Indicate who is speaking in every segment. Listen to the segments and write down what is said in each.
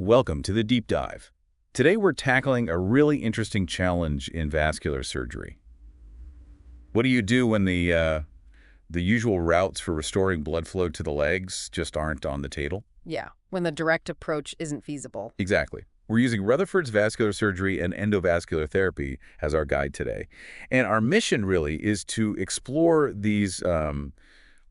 Speaker 1: Welcome to the Deep Dive. Today we're tackling a really interesting challenge in vascular surgery. What do you do when the usual routes for restoring blood flow to the legs just aren't on the table?
Speaker 2: Yeah, when the direct approach isn't feasible.
Speaker 1: Exactly. We're using Rutherford's vascular surgery and endovascular therapy as our guide today. And our mission really is to explore these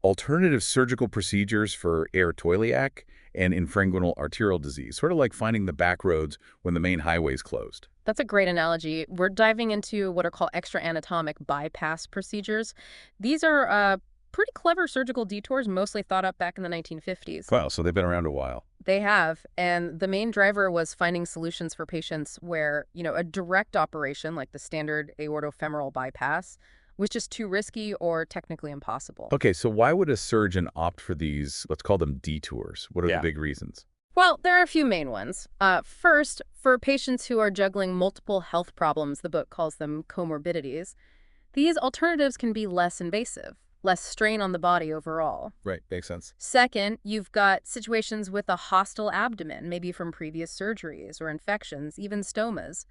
Speaker 1: alternative surgical procedures for aortoiliac and infrainguinal arterial disease, sort of like finding the back roads when the main highway's closed.
Speaker 2: That's a great analogy. We're diving into what are called extra-anatomic bypass procedures. These are pretty clever surgical detours, mostly thought up back in the 1950s.
Speaker 1: Wow, so they've been around a while.
Speaker 2: They have, and the main driver was finding solutions for patients where, a direct operation, like the standard aortofemoral bypass, was just too risky or technically impossible.
Speaker 1: Okay, so why would a surgeon opt for these, let's call them detours? What are the big reasons?
Speaker 2: Well, there are a few main ones. First, for patients who are juggling multiple health problems, the book calls them comorbidities, these alternatives can be less invasive, less strain on the body overall.
Speaker 1: Right, makes sense.
Speaker 2: Second, you've got situations with a hostile abdomen, maybe from previous surgeries or infections, even stomas.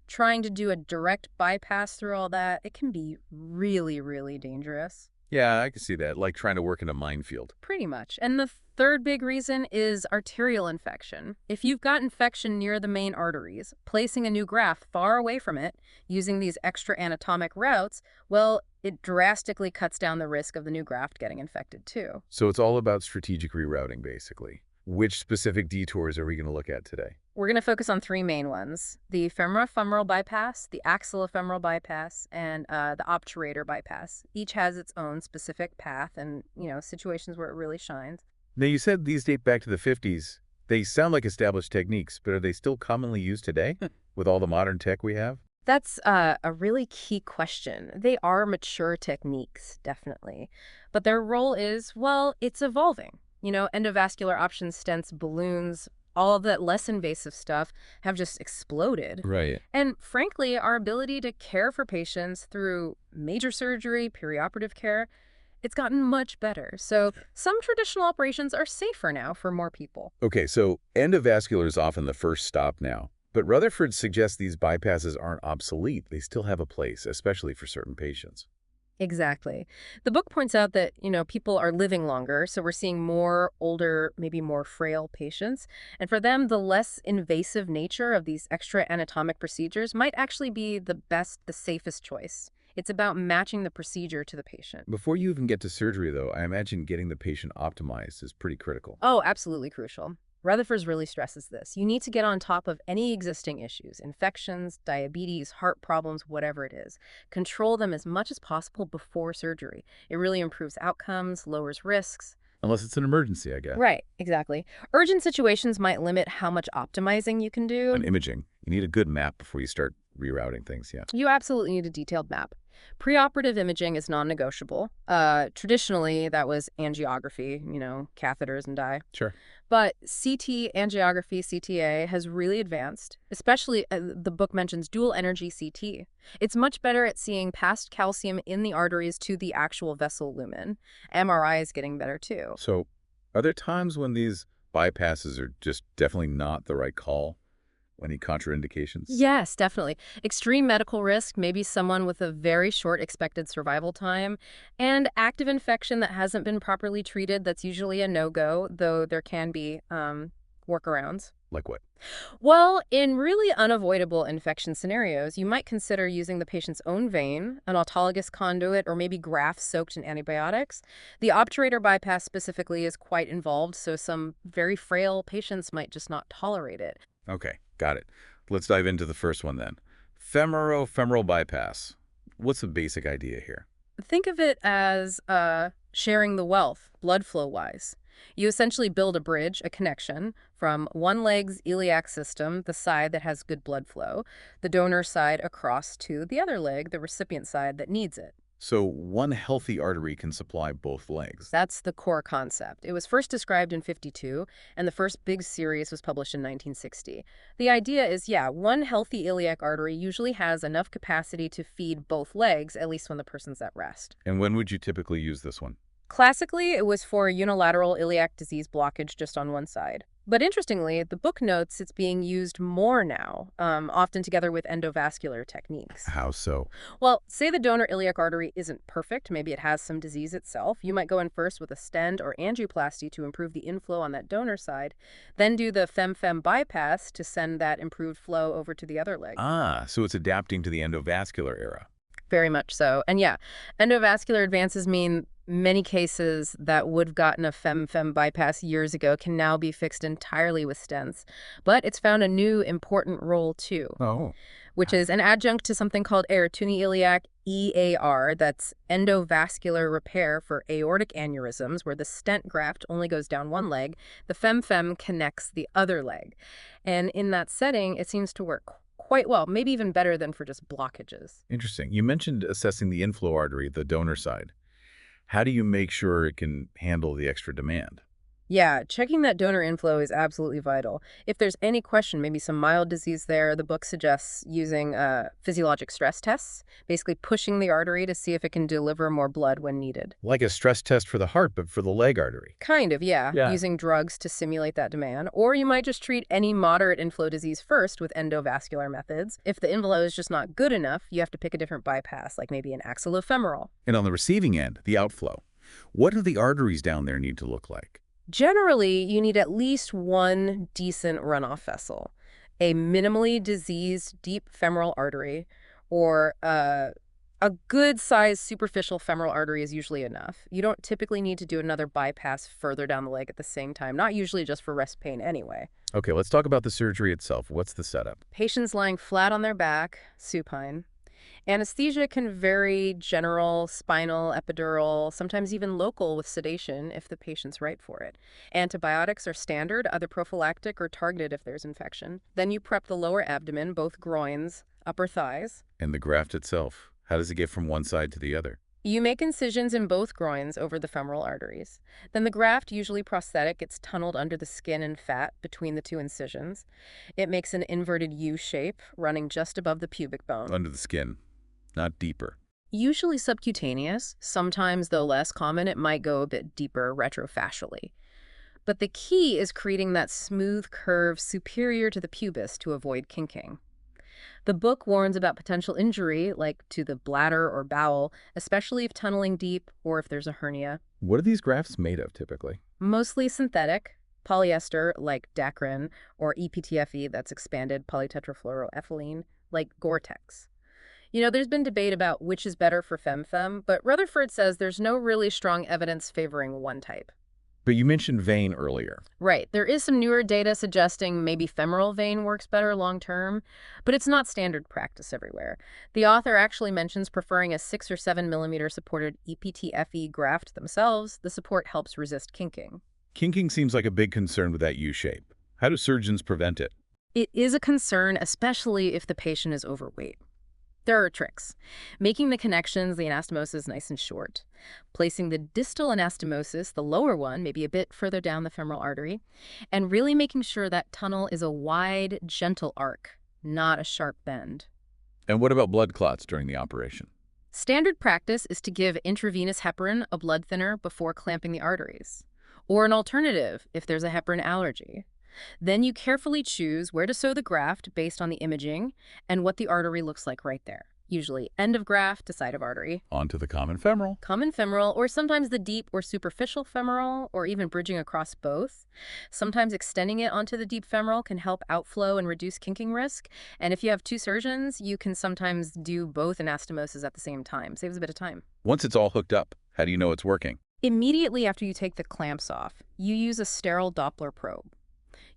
Speaker 2: Trying to do a direct bypass through all that, it can be really, really dangerous.
Speaker 1: Yeah, I can see that, like trying to work in a minefield.
Speaker 2: Pretty much. And the third big reason is arterial infection. If you've got infection near the main arteries, placing a new graft far away from it, using these extra anatomic routes, well, it drastically cuts down the risk of the new graft getting infected too.
Speaker 1: So it's all about strategic rerouting, basically. Which specific detours are we going to look at today?
Speaker 2: We're going to focus on three main ones: the femorofemoral bypass, the axillofemoral bypass, and the obturator bypass. Each has its own specific path and, situations where it really shines.
Speaker 1: Now, you said these date back to the 50s. They sound like established techniques, but are they still commonly used today with all the modern tech we have?
Speaker 2: That's a really key question. They are mature techniques, definitely. But their role is, well, it's evolving. Endovascular options, stents, balloons, all of that less invasive stuff have just exploded.
Speaker 1: Right.
Speaker 2: And frankly, our ability to care for patients through major surgery, perioperative care, it's gotten much better. So some traditional operations are safer now for more people.
Speaker 1: Okay, so endovascular is often the first stop now. But Rutherford suggests these bypasses aren't obsolete. They still have a place, especially for certain patients.
Speaker 2: Exactly. The book points out that, people are living longer, so we're seeing more older, maybe more frail patients. And for them, the less invasive nature of these extra anatomic procedures might actually be the safest choice. It's about matching the procedure to the patient.
Speaker 1: Before you even get to surgery, though, I imagine getting the patient optimized is pretty critical.
Speaker 2: Oh, absolutely crucial. Rutherford really stresses this. You need to get on top of any existing issues, infections, diabetes, heart problems, whatever it is. Control them as much as possible before surgery. It really improves outcomes, lowers risks.
Speaker 1: Unless it's an emergency, I guess.
Speaker 2: Right, exactly. Urgent situations might limit how much optimizing you can do.
Speaker 1: And imaging. You need a good map before you start rerouting things, yeah.
Speaker 2: You absolutely need a detailed map. Preoperative imaging is non-negotiable. Traditionally, that was angiography, catheters and dye.
Speaker 1: Sure.
Speaker 2: But CT angiography, CTA, has really advanced, especially the book mentions dual energy CT. It's much better at seeing past calcium in the arteries to the actual vessel lumen. MRI is getting better too.
Speaker 1: So are there times when these bypasses are just definitely not the right call? Any contraindications?
Speaker 2: Yes, definitely. Extreme medical risk, maybe someone with a very short expected survival time, and active infection that hasn't been properly treated, that's usually a no-go, though there can be workarounds.
Speaker 1: Like what?
Speaker 2: Well, in really unavoidable infection scenarios, you might consider using the patient's own vein, an autologous conduit, or maybe grafts soaked in antibiotics. The obturator bypass specifically is quite involved, so some very frail patients might just not tolerate it.
Speaker 1: Okay, got it. Let's dive into the first one then. Femoral bypass. What's the basic idea here?
Speaker 2: Think of it as sharing the wealth, blood flow-wise. You essentially build a bridge, a connection, from one leg's iliac system, the side that has good blood flow, the donor side across to the other leg, the recipient side that needs it.
Speaker 1: So one healthy artery can supply both legs.
Speaker 2: That's the core concept. It was first described in 52, and the first big series was published in 1960. The idea is, one healthy iliac artery usually has enough capacity to feed both legs, at least when the person's at rest.
Speaker 1: And when would you typically use this one?
Speaker 2: Classically, it was for unilateral iliac disease blockage just on one side. But interestingly, the book notes it's being used more now, often together with endovascular techniques.
Speaker 1: How so?
Speaker 2: Well, say the donor iliac artery isn't perfect, maybe it has some disease itself. You might go in first with a stent or angioplasty to improve the inflow on that donor side, then do the fem-fem bypass to send that improved flow over to the other leg.
Speaker 1: Ah, so it's adapting to the endovascular era.
Speaker 2: Very much so. And yeah, endovascular advances mean many cases that would have gotten a fem-fem bypass years ago can now be fixed entirely with stents. But it's found a new important role too,
Speaker 1: Oh.
Speaker 2: which is an adjunct to something called Aortoiliac EAR, that's endovascular repair for aortic aneurysms, where the stent graft only goes down one leg, the fem-fem connects the other leg. And in that setting, it seems to work quite well, maybe even better than for just blockages.
Speaker 1: Interesting. You mentioned assessing the inflow artery, the donor side. How do you make sure it can handle the extra demand?
Speaker 2: Yeah, checking that donor inflow is absolutely vital. If there's any question, maybe some mild disease there, the book suggests using physiologic stress tests, basically pushing the artery to see if it can deliver more blood when needed.
Speaker 1: Like a stress test for the heart, but for the leg artery.
Speaker 2: Kind of, yeah,
Speaker 1: Yeah.
Speaker 2: using drugs to simulate that demand. Or you might just treat any moderate inflow disease first with endovascular methods. If the inflow is just not good enough, you have to pick a different bypass, like maybe an axillofemoral.
Speaker 1: And on the receiving end, the outflow. What do the arteries down there need to look like?
Speaker 2: Generally, you need at least one decent runoff vessel, a minimally diseased deep femoral artery, or a good-sized superficial femoral artery is usually enough. You don't typically need to do another bypass further down the leg at the same time, not usually just for rest pain anyway.
Speaker 1: Okay, let's talk about the surgery itself. What's the setup?
Speaker 2: Patients lying flat on their back, supine. Anesthesia can vary: general, spinal, epidural, sometimes even local with sedation if the patient's right for it. Antibiotics are standard, other prophylactic or targeted if there's infection. Then you prep the lower abdomen, both groins, upper thighs.
Speaker 1: And the graft itself. How does it get from one side to the other?
Speaker 2: You make incisions in both groins over the femoral arteries. Then the graft, usually prosthetic, gets tunneled under the skin and fat between the two incisions. It makes an inverted U shape running just above the pubic bone.
Speaker 1: Under the skin, not deeper.
Speaker 2: Usually subcutaneous, sometimes, though less common, it might go a bit deeper retrofascially. But the key is creating that smooth curve superior to the pubis to avoid kinking. The book warns about potential injury, like to the bladder or bowel, especially if tunneling deep or if there's a hernia.
Speaker 1: What are these grafts made of typically?
Speaker 2: Mostly synthetic, polyester like Dacron, or EPTFE, that's expanded polytetrafluoroethylene, like Gore-Tex. There's been debate about which is better for fem-fem, but Rutherford says there's no really strong evidence favoring one type.
Speaker 1: But you mentioned vein earlier.
Speaker 2: Right. There is some newer data suggesting maybe femoral vein works better long-term, but it's not standard practice everywhere. The author actually mentions preferring a 6 or 7 millimeter supported EPTFE graft themselves. The support helps resist kinking.
Speaker 1: Kinking seems like a big concern with that U shape. How do surgeons prevent it?
Speaker 2: It is a concern, especially if the patient is overweight. There are tricks. Making the connections, the anastomosis, nice and short. Placing the distal anastomosis, the lower one, maybe a bit further down the femoral artery. And really making sure that tunnel is a wide, gentle arc, not a sharp bend.
Speaker 1: And what about blood clots during the operation?
Speaker 2: Standard practice is to give intravenous heparin, a blood thinner, before clamping the arteries. Or an alternative if there's a heparin allergy. Then you carefully choose where to sew the graft based on the imaging and what the artery looks like right there. Usually end of graft to side of artery.
Speaker 1: Onto the common femoral.
Speaker 2: Common femoral, or sometimes the deep or superficial femoral, or even bridging across both. Sometimes extending it onto the deep femoral can help outflow and reduce kinking risk. And if you have two surgeons, you can sometimes do both anastomoses at the same time. Saves a bit of time.
Speaker 1: Once it's all hooked up, how do you know it's working?
Speaker 2: Immediately after you take the clamps off, you use a sterile Doppler probe.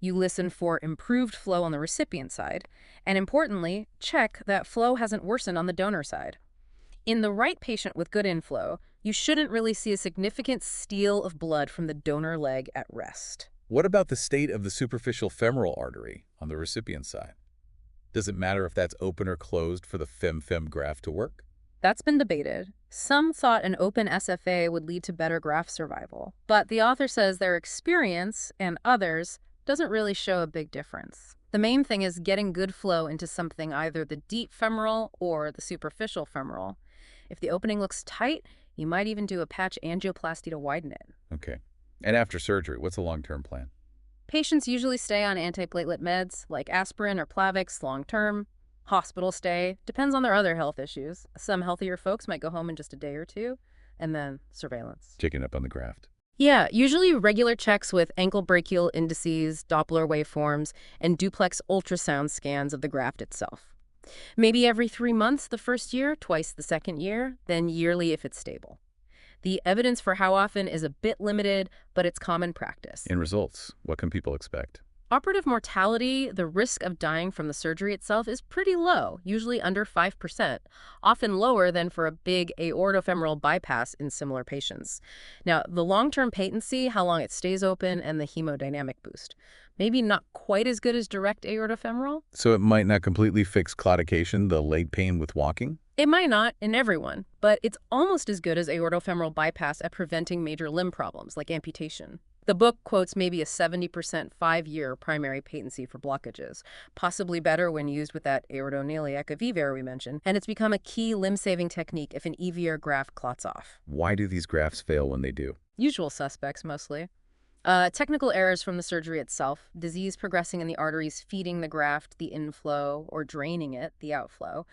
Speaker 2: You listen for improved flow on the recipient side, and importantly, check that flow hasn't worsened on the donor side. In the right patient with good inflow, you shouldn't really see a significant steal of blood from the donor leg at rest.
Speaker 1: What about the state of the superficial femoral artery on the recipient side? Does it matter if that's open or closed for the fem-fem graft to work?
Speaker 2: That's been debated. Some thought an open SFA would lead to better graft survival, but the author says their experience, and others, doesn't really show a big difference. The main thing is getting good flow into something, either the deep femoral or the superficial femoral. If the opening looks tight, you might even do a patch angioplasty to widen it.
Speaker 1: Okay. And after surgery, what's the long-term plan?
Speaker 2: Patients usually stay on antiplatelet meds like aspirin or Plavix long-term. Hospital stay depends on their other health issues. Some healthier folks might go home in just a day or two, and then surveillance.
Speaker 1: Checking up on the graft.
Speaker 2: Yeah, usually regular checks with ankle brachial indices, Doppler waveforms, and duplex ultrasound scans of the graft itself. Maybe every 3 months the first year, twice the second year, then yearly if it's stable. The evidence for how often is a bit limited, but it's common practice.
Speaker 1: In results, what can people expect?
Speaker 2: Operative mortality, the risk of dying from the surgery itself, is pretty low, usually under 5%, often lower than for a big aortofemoral bypass in similar patients. Now, the long-term patency, how long it stays open, and the hemodynamic boost. Maybe not quite as good as direct aortofemoral.
Speaker 1: So it might not completely fix claudication, the leg pain with walking?
Speaker 2: It might not in everyone, but it's almost as good as aortofemoral bypass at preventing major limb problems like amputation. The book quotes maybe a 70% 5-year primary patency for blockages, possibly better when used with that aortoiliac of Weir we mentioned, and it's become a key limb-saving technique if an EVR graft clots off.
Speaker 1: Why do these grafts fail when they do?
Speaker 2: Usual suspects, mostly. Technical errors from the surgery itself, disease progressing in the arteries feeding the graft, the inflow, or draining it, the outflow,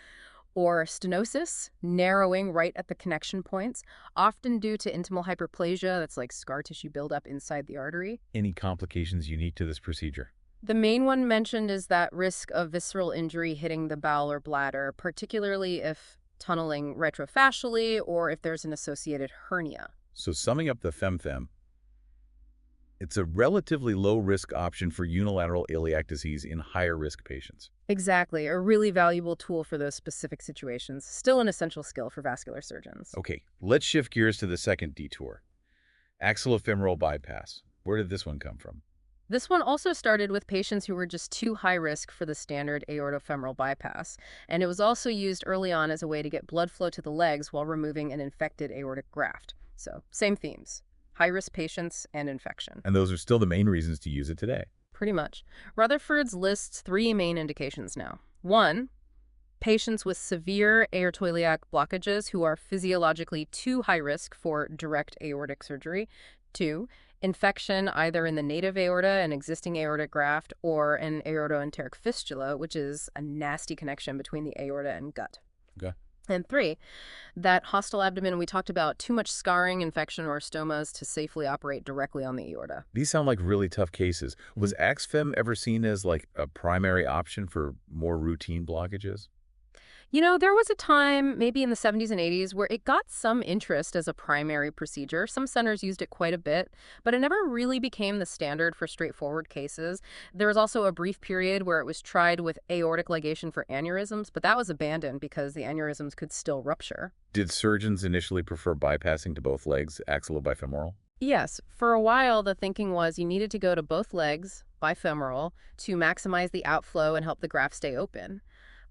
Speaker 2: or stenosis, narrowing right at the connection points, often due to intimal hyperplasia, that's like scar tissue buildup inside the artery.
Speaker 1: Any complications unique to this procedure?
Speaker 2: The main one mentioned is that risk of visceral injury hitting the bowel or bladder, particularly if tunneling retrofascially or if there's an associated hernia.
Speaker 1: So summing up the FemFem, it's a relatively low-risk option for unilateral iliac disease in higher-risk patients.
Speaker 2: Exactly, a really valuable tool for those specific situations, still an essential skill for vascular surgeons.
Speaker 1: Okay, let's shift gears to the second detour. Axillofemoral bypass. Where did this one come from?
Speaker 2: This one also started with patients who were just too high risk for the standard aortofemoral bypass, and it was also used early on as a way to get blood flow to the legs while removing an infected aortic graft. So, same themes. High-risk patients and infection.
Speaker 1: And those are still the main reasons to use it today.
Speaker 2: Pretty much. Rutherford's lists 3 main indications now. 1, patients with severe aortoiliac blockages who are physiologically too high risk for direct aortic surgery. 2, infection either in the native aorta, an existing aortic graft, or an aortoenteric fistula, which is a nasty connection between the aorta and gut.
Speaker 1: Okay.
Speaker 2: And 3, that hostile abdomen we talked about, too much scarring, infection, or stomas to safely operate directly on the aorta.
Speaker 1: These sound like really tough cases. Was AxFem ever seen as like a primary option for more routine blockages?
Speaker 2: You know, there was a time, maybe in the 70s and 80s, where it got some interest as a primary procedure. Some centers used it quite a bit, but it never really became the standard for straightforward cases. There was also a brief period where it was tried with aortic ligation for aneurysms, but that was abandoned because the aneurysms could still rupture.
Speaker 1: Did surgeons initially prefer bypassing to both legs, axillobifemoral?
Speaker 2: Yes, for a while the thinking was you needed to go to both legs, bifemoral, to maximize the outflow and help the graft stay open.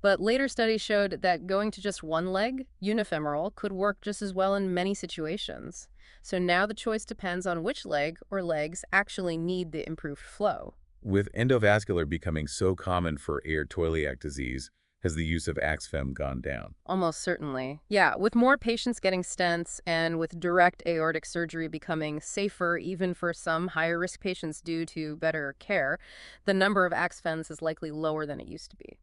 Speaker 2: But later studies showed that going to just one leg, unifemoral, could work just as well in many situations. So now the choice depends on which leg or legs actually need the improved flow.
Speaker 1: With endovascular becoming so common for aortoiliac disease, has the use of AxFem gone down?
Speaker 2: Almost certainly. Yeah, with more patients getting stents and with direct aortic surgery becoming safer even for some higher risk patients due to better care, the number of AxFems is likely lower than it used to be.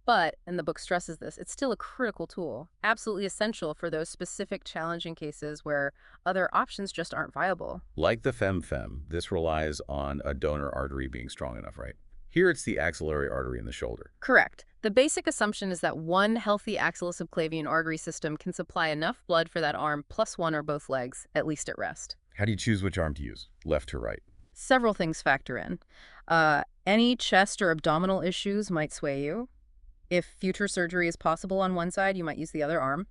Speaker 2: But, and the book stresses this, it's still a critical tool, absolutely essential for those specific challenging cases where other options just aren't viable.
Speaker 1: Like the FemFem, this relies on a donor artery being strong enough, right? Here it's the axillary artery in the shoulder.
Speaker 2: Correct. The basic assumption is that one healthy axillosubclavian artery system can supply enough blood for that arm plus one or both legs, at least at rest.
Speaker 1: How do you choose which arm to use, left or right?
Speaker 2: Several things factor in. Any chest or abdominal issues might sway you. If future surgery is possible on one side, you might use the other arm.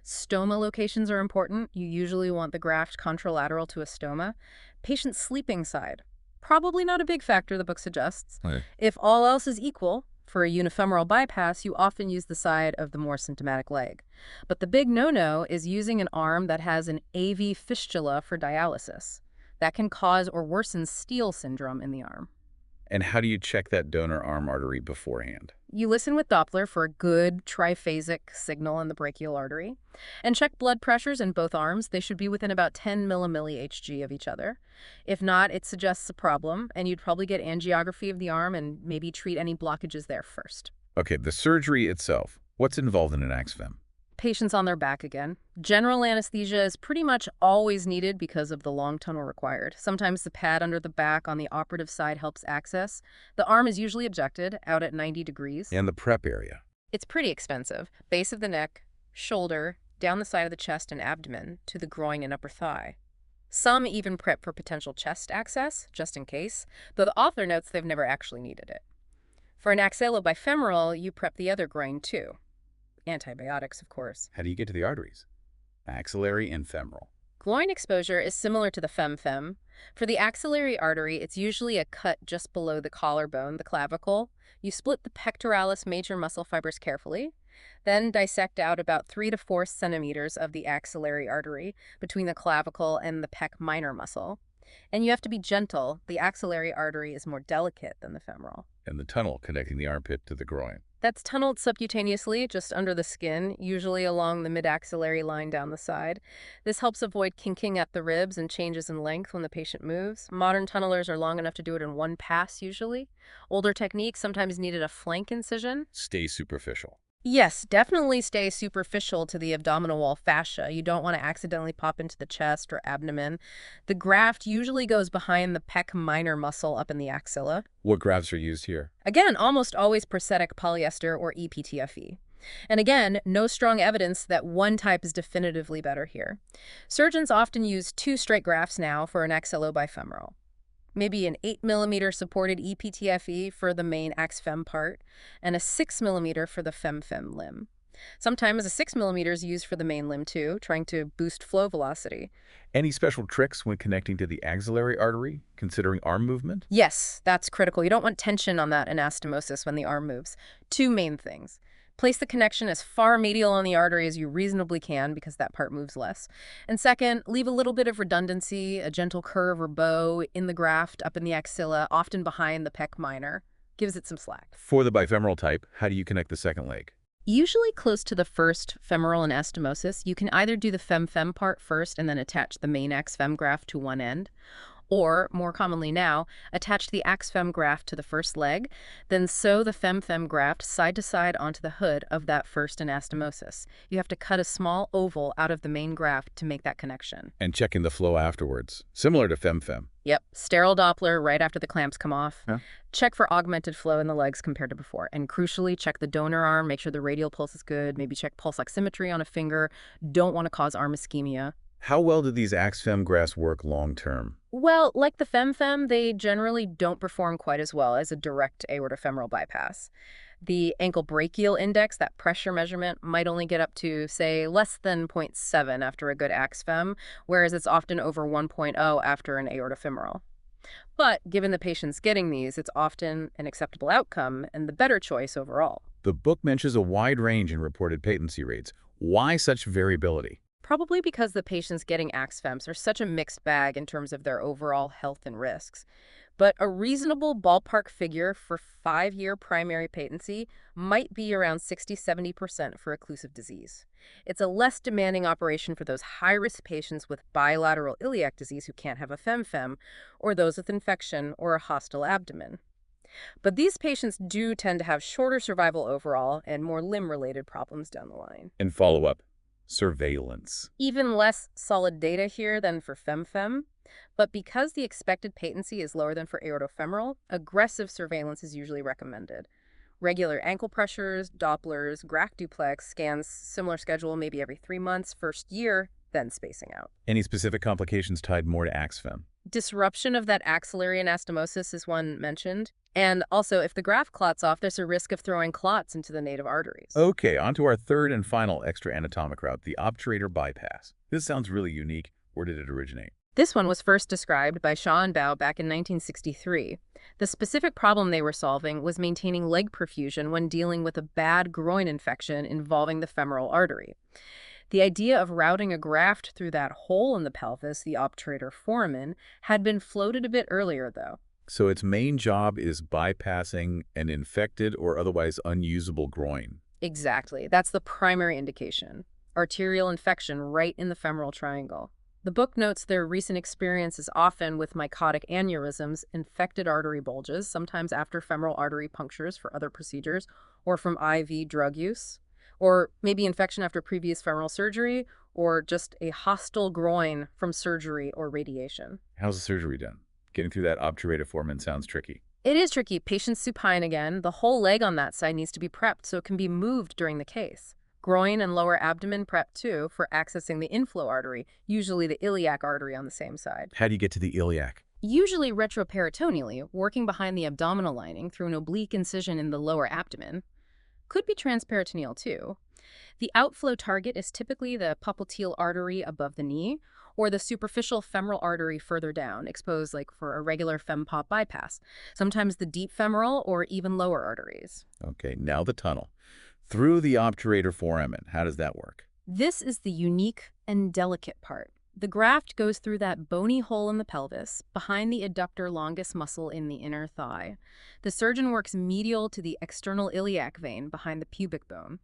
Speaker 2: Stoma locations are important. You usually want the graft contralateral to a stoma. Patient sleeping side. Probably not a big factor, the book suggests.
Speaker 1: Right.
Speaker 2: If all else is equal, for a unifemoral bypass, you often use the side of the more symptomatic leg. But the big no-no is using an arm that has an AV fistula for dialysis. That can cause or worsen Steele syndrome in the arm.
Speaker 1: And how do you check that donor arm artery beforehand?
Speaker 2: You listen with Doppler for a good triphasic signal in the brachial artery, and check blood pressures in both arms. They should be within about 10 millimilli Hg of each other. If not, it suggests a problem, and you'd probably get angiography of the arm and maybe treat any blockages there first.
Speaker 1: Okay, the surgery itself. What's involved in an AXFEM?
Speaker 2: Patients on their back again. General anesthesia is pretty much always needed because of the long tunnel required. Sometimes the pad under the back on the operative side helps access. The arm is usually objected out at 90 degrees.
Speaker 1: And the prep area.
Speaker 2: It's pretty expensive. Base of the neck, shoulder, down the side of the chest and abdomen, to the groin and upper thigh. Some even prep for potential chest access, just in case, though the author notes they've never actually needed it. For an axillobifemoral, you prep the other groin too. Antibiotics, of course.
Speaker 1: How do you get to the arteries? Axillary and femoral.
Speaker 2: Groin exposure is similar to the fem-fem. For the axillary artery, it's usually a cut just below the collarbone, the clavicle. You split the pectoralis major muscle fibers carefully, then dissect out about 3 to 4 centimeters of the axillary artery between the clavicle and the pec minor muscle. And you have to be gentle. The axillary artery is more delicate than the femoral.
Speaker 1: And the tunnel connecting the armpit to the groin.
Speaker 2: That's tunneled subcutaneously, just under the skin, usually along the mid-axillary line down the side. This helps avoid kinking at the ribs and changes in length when the patient moves. Modern tunnelers are long enough to do it in one pass, usually. Older techniques sometimes needed a flank incision.
Speaker 1: Stay superficial.
Speaker 2: Yes, definitely stay superficial to the abdominal wall fascia. You don't want to accidentally pop into the chest or abdomen. The graft usually goes behind the pec minor muscle up in the axilla.
Speaker 1: What grafts are used here?
Speaker 2: Again, almost always prosthetic polyester or EPTFE. And again, no strong evidence that one type is definitively better here. Surgeons often use 2 straight grafts now for an axillobifemoral. Maybe an 8 millimeter supported EPTFE for the main AXFEM part, and a 6 millimeter for the FEM-FEM limb. Sometimes a 6 millimeter is used for the main limb too, trying to boost flow velocity.
Speaker 1: Any special tricks when connecting to the axillary artery, considering arm movement?
Speaker 2: Yes, that's critical. You don't want tension on that anastomosis when the arm moves. 2 main things. Place the connection as far medial on the artery as you reasonably can because that part moves less. And second, leave a little bit of redundancy, a gentle curve or bow in the graft up in the axilla, often behind the pec minor. Gives it some slack.
Speaker 1: For the bifemoral type, how do you connect the second leg?
Speaker 2: Usually close to the first femoral anastomosis, you can either do the fem-fem part first and then attach the main AXFEM graft to one end, or, more commonly now, attach the AXFEM graft to the first leg, then sew the fem-fem graft side to side onto the hood of that first anastomosis. You have to cut a small oval out of the main graft to make that connection.
Speaker 1: And checking the flow afterwards, similar to fem-fem.
Speaker 2: Yep, sterile Doppler right after the clamps come off.
Speaker 1: Yeah.
Speaker 2: Check for augmented flow in the legs compared to before. And crucially, check the donor arm, make sure the radial pulse is good, maybe check pulse oximetry on a finger. Don't want to cause arm ischemia.
Speaker 1: How well do these AXFEM grafts work long-term?
Speaker 2: Well, like the fem-fem, they generally don't perform quite as well as a direct aortofemoral bypass. The ankle brachial index, that pressure measurement, might only get up to, say, less than 0.7 after a good AXFEM, whereas it's often over 1.0 after an aortofemoral. But given the patients getting these, it's often an acceptable outcome and the better choice overall.
Speaker 1: The book mentions a wide range in reported patency rates. Why such variability?
Speaker 2: Probably because the patients getting AXFEMs are such a mixed bag in terms of their overall health and risks. But a reasonable ballpark figure for 5-year primary patency might be around 60–70% for occlusive disease. It's a less demanding operation for those high-risk patients with bilateral iliac disease who can't have a fem-fem, or those with infection or a hostile abdomen. But these patients do tend to have shorter survival overall and more limb-related problems down the line.
Speaker 1: And follow-up. Surveillance.
Speaker 2: Even less solid data here than for fem-fem, but because the expected patency is lower than for aortofemoral, aggressive surveillance is usually recommended. Regular ankle pressures, Dopplers, GRAC duplex, scans, similar schedule maybe every 3 months, first year, then spacing out.
Speaker 1: Any specific complications tied more to AXFEM?
Speaker 2: Disruption of that axillary anastomosis is one mentioned. And also, if the graft clots off, there's a risk of throwing clots into the native arteries.
Speaker 1: Okay, on to our third and final extra-anatomic route, the obturator bypass. This sounds really unique. Where did it originate?
Speaker 2: This one was first described by Shaw and Bao back in 1963. The specific problem they were solving was maintaining leg perfusion when dealing with a bad groin infection involving the femoral artery. The idea of routing a graft through that hole in the pelvis, the obturator foramen, had been floated a bit earlier, though.
Speaker 1: So its main job is bypassing an infected or otherwise unusable groin.
Speaker 2: Exactly. That's the primary indication. Arterial infection right in the femoral triangle. The book notes their recent experience is often with mycotic aneurysms, infected artery bulges, sometimes after femoral artery punctures for other procedures, or from IV drug use, or maybe infection after previous femoral surgery, or just a hostile groin from surgery or radiation.
Speaker 1: How's the surgery done? Getting through that obturative foramen sounds tricky.
Speaker 2: It is tricky. Patients supine again. The whole leg on that side needs to be prepped so it can be moved during the case. Groin and lower abdomen prep too for accessing the inflow artery, usually the iliac artery on the same side.
Speaker 1: How do you get to the iliac?
Speaker 2: Usually retroperitoneally, working behind the abdominal lining through an oblique incision in the lower abdomen. Could be transperitoneal too. The outflow target is typically the popliteal artery above the knee or the superficial femoral artery further down, exposed like for a regular fem-pop bypass, sometimes the deep femoral or even lower arteries.
Speaker 1: Okay, now the tunnel. Through the obturator foramen, how does that work?
Speaker 2: This is the unique and delicate part. The graft goes through that bony hole in the pelvis, behind the adductor longus muscle in the inner thigh. The surgeon works medial to the external iliac vein behind the pubic bone.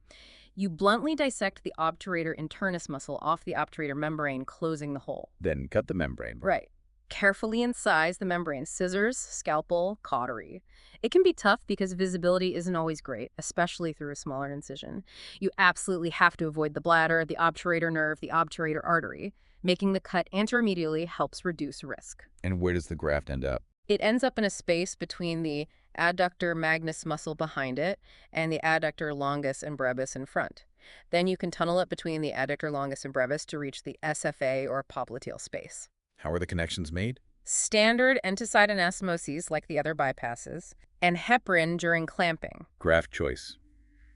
Speaker 2: You bluntly dissect the obturator internus muscle off the obturator membrane, closing the hole.
Speaker 1: Then cut the membrane.
Speaker 2: Right. Carefully incise the membrane, scissors, scalpel, cautery. It can be tough because visibility isn't always great, especially through a smaller incision. You absolutely have to avoid the bladder, the obturator nerve, the obturator artery. Making the cut anteromedially helps reduce risk.
Speaker 1: And where does the graft end up?
Speaker 2: It ends up in a space between the adductor magnus muscle behind it and the adductor longus and brevis in front. Then you can tunnel it between the adductor longus and brevis to reach the SFA or popliteal space.
Speaker 1: How are the connections made?
Speaker 2: Standard enticide anastomoses like the other bypasses, and heparin during clamping.
Speaker 1: Graft choice,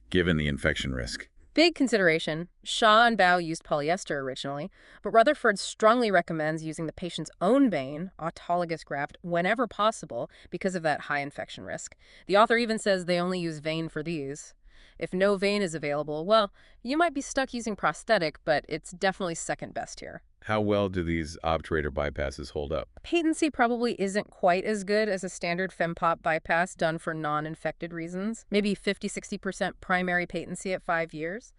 Speaker 1: given the infection risk.
Speaker 2: Big consideration. Shaw and Bow used polyester originally, but Rutherford strongly recommends using the patient's own vein, autologous graft, whenever possible because of that high infection risk. The author even says they only use vein for these. If no vein is available, well, you might be stuck using prosthetic, but it's definitely second best here.
Speaker 1: How well do these obturator bypasses hold up?
Speaker 2: Patency probably isn't quite as good as a standard fem-pop bypass done for non-infected reasons, maybe 50–60% primary patency at 5 years.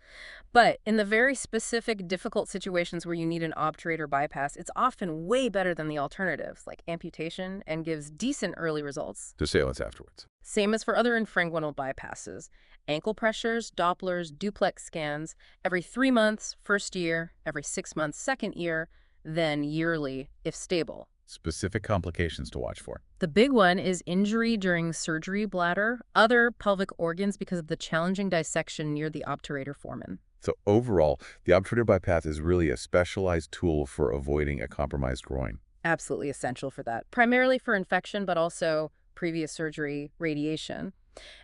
Speaker 2: But in the very specific, difficult situations where you need an obturator bypass, it's often way better than the alternatives, like amputation, and gives decent early results.
Speaker 1: To surveillance afterwards.
Speaker 2: Same as for other infraguinal bypasses. Ankle pressures, Dopplers, duplex scans, every 3 months, first year, every 6 months, second year, then yearly, if stable.
Speaker 1: Specific complications to watch for.
Speaker 2: The big one is injury during surgery bladder, other pelvic organs because of the challenging dissection near the obturator foramen.
Speaker 1: So overall, the obturator bypass is really a specialized tool for avoiding a compromised groin.
Speaker 2: Absolutely essential for that, primarily for infection, but also previous surgery, radiation.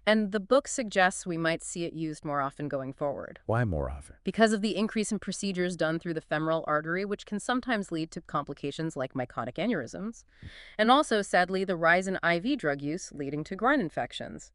Speaker 2: And the book suggests we might see it used more often going forward.
Speaker 1: Why more often?
Speaker 2: Because of the increase in procedures done through the femoral artery, which can sometimes lead to complications like mycotic aneurysms. And also, sadly, the rise in IV drug use leading to groin infections.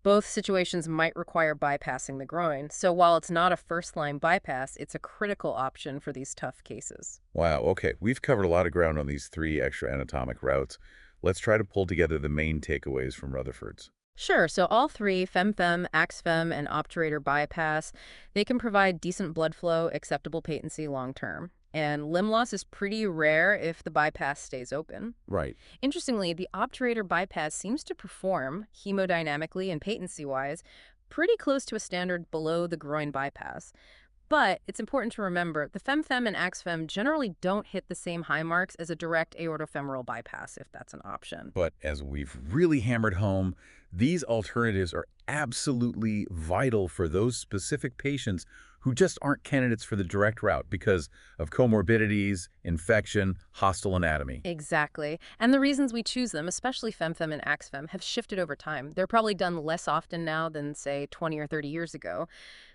Speaker 2: Both situations might require bypassing the groin, so while it's not a first-line bypass, it's a critical option for these tough cases.
Speaker 1: Wow, okay. We've covered a lot of ground on these 3 extra-anatomic routes. Let's try to pull together the main takeaways from Rutherford's.
Speaker 2: Sure, so all 3, fem-fem, ax-fem, and obturator bypass, they can provide decent blood flow, acceptable patency long-term. And limb loss is pretty rare if the bypass stays open.
Speaker 1: Right.
Speaker 2: Interestingly, the obturator bypass seems to perform, hemodynamically and patency-wise, pretty close to a standard below the groin bypass. But it's important to remember, the fem-fem and ax-fem generally don't hit the same high marks as a direct aortofemoral bypass, if that's an option.
Speaker 1: But as we've really hammered home, these alternatives are absolutely vital for those specific patients who just aren't candidates for the direct route because of comorbidities, infection, hostile anatomy.
Speaker 2: Exactly. And the reasons we choose them, especially fem-fem and ax-fem, have shifted over time. They're probably done less often now than, say, 20 or 30 years ago,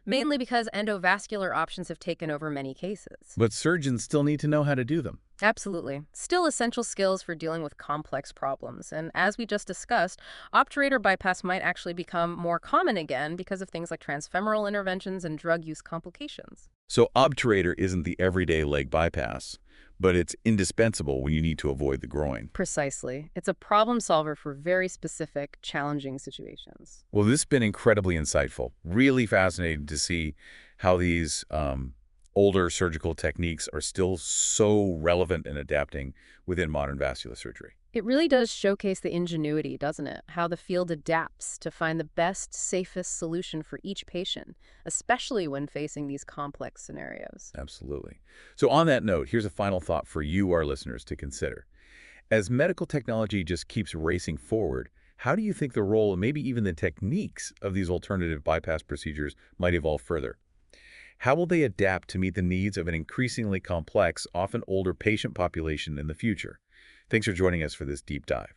Speaker 2: mainly because endovascular options have taken over many cases.
Speaker 1: But surgeons still need to know how to do them.
Speaker 2: Absolutely. Still essential skills for dealing with complex problems. And as we just discussed, obturator bypass might actually become more common again because of things like transfemoral interventions and drug use complications.
Speaker 1: So obturator isn't the everyday leg bypass, but it's indispensable when you need to avoid the groin.
Speaker 2: Precisely. It's a problem solver for very specific, challenging situations.
Speaker 1: Well, this has been incredibly insightful. Really fascinating to see how these older surgical techniques are still so relevant and adapting within modern vascular surgery.
Speaker 2: It really does showcase the ingenuity, doesn't it? How the field adapts to find the best, safest solution for each patient, especially when facing these complex scenarios.
Speaker 1: Absolutely. So on that note, here's a final thought for you, our listeners, to consider. As medical technology just keeps racing forward, how do you think the role and maybe even the techniques of these alternative bypass procedures might evolve further? How will they adapt to meet the needs of an increasingly complex, often older patient population in the future? Thanks for joining us for this deep dive.